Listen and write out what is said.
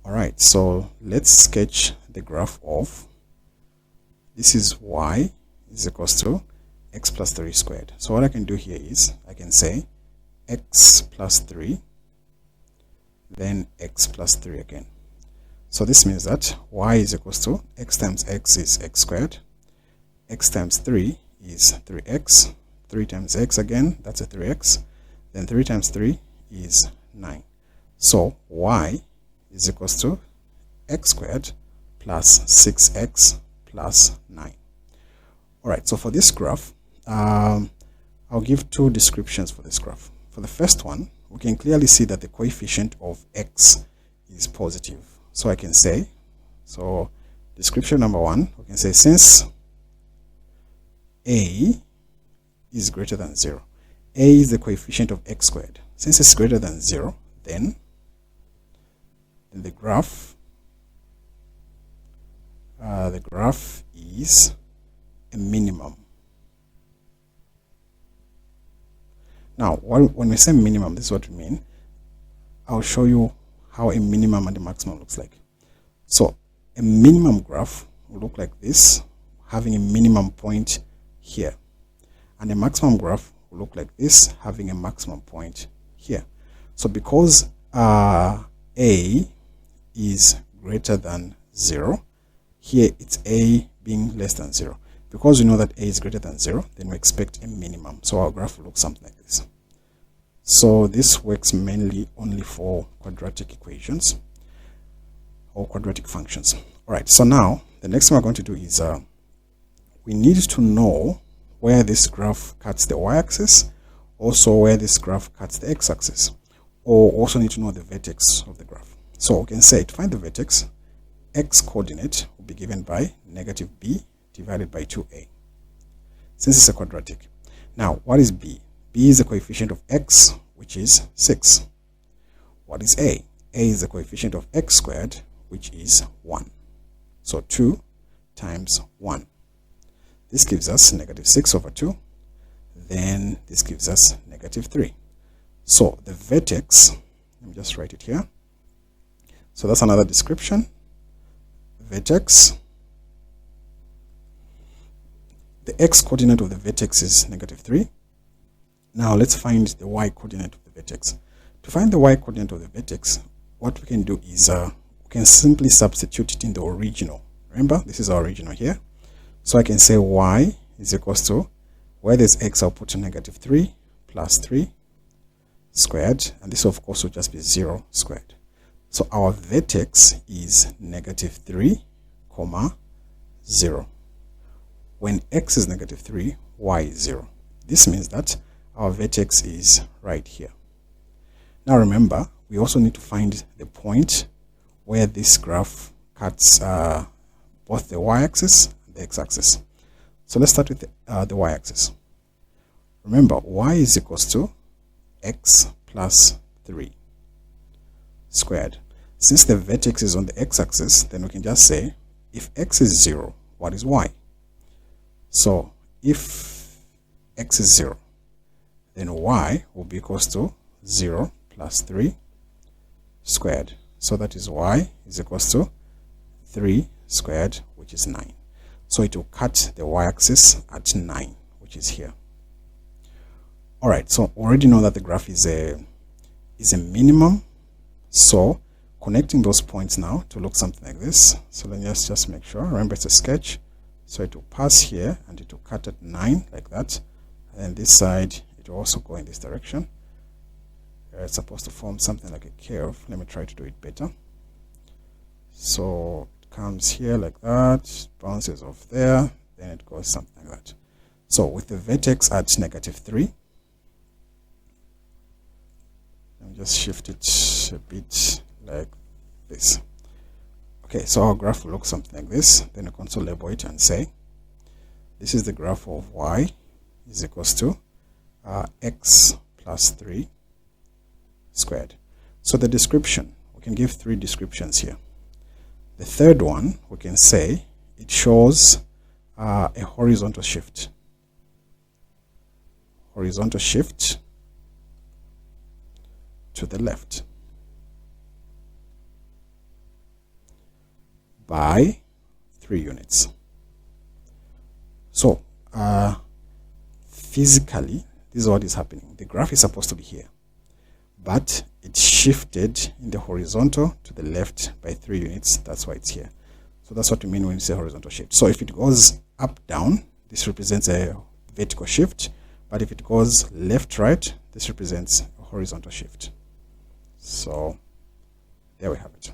All right, so let's sketch the graph of, this is y is equals to x plus 3 squared. So what I can do here is I can say x plus 3, then x plus 3 again. So this means that y is equals to x times x is x squared, x times 3 is 3x, 3 times x again, that's a 3x, then 3 times 3 is 9. So y is equals to x squared plus 6x plus 9. All right, so for this graph, I'll give two descriptions for this graph. For the first one, we can clearly see that the coefficient of x is positive. So I can say, so description number one, we can say since a is greater than 0, a is the coefficient of x squared. Since it's greater than 0, then the graph is a minimum. Now, when we say minimum, this is what we mean. I'll show you how a minimum and a maximum looks like. So a minimum graph will look like this, having a minimum point here, and a maximum graph will look like this, having a maximum point here. So because a is greater than 0, here it's a being less than 0. Because we know that a is greater than 0, then we expect a minimum. So our graph will look something like this. So this works mainly only for quadratic equations or quadratic functions. All right, so now the next thing we're going to do is we need to know where this graph cuts the y-axis, also where this graph cuts the x-axis, or also need to know the vertex of the graph. So we can say to find the vertex, x coordinate will be given by negative b divided by 2a, since it's a quadratic. Now, what is b? B is the coefficient of x, which is 6. What is a? A is the coefficient of x squared, which is 1. So 2 times 1. This gives us negative 6 over 2. Then this gives us negative 3. So the vertex, let me just write it here. So that's another description. Vertex. The x coordinate of the vertex is negative 3. Now let's find the y coordinate of the vertex. To find the y coordinate of the vertex, what we can do is we can simply substitute it in the original. Remember, this is our original here. So I can say y is equals to, where there's x, I'll put a negative 3 plus 3 squared, and this of course will just be 0 squared. So our vertex is negative 3, 0. When x is negative 3, y is 0. This means that our vertex is right here. Now remember, we also need to find the point where this graph cuts both the y-axis and the x-axis. So let's start with the y-axis. Remember, y is equals to x plus 3 squared. Since the vertex is on the x-axis, then we can just say, if x is 0, what is y? So if x is 0, then y will be equals to 0 plus 3 squared. So that is y is equals to 3 squared, which is 9. So it will cut the y-axis at 9, which is here. All right, so already know that the graph is a minimum. So connecting those points now to look something like this. So let's just make sure. Remember, it's a sketch. So it will pass here and it will cut at 9 like that. And then this side, it will also go in this direction. It's supposed to form something like a curve. Let me try to do it better. So it comes here like that, bounces off there, then it goes something like that. So with the vertex at negative 3, let me just shift it a bit like this. Okay, so our graph will look something like this. Then you can also label it and say, this is the graph of y is equals to x plus 3 squared. So the description, we can give 3 descriptions here. The third one, we can say it shows a horizontal shift. Horizontal shift to the left. by 3 units. So physically, this is what is happening. The graph is supposed to be here, but it shifted in the horizontal to the left by 3 units. That's why it's here. So that's what we mean when we say horizontal shift. So if it goes up, down, this represents a vertical shift. But if it goes left, right, this represents a horizontal shift. So there we have it.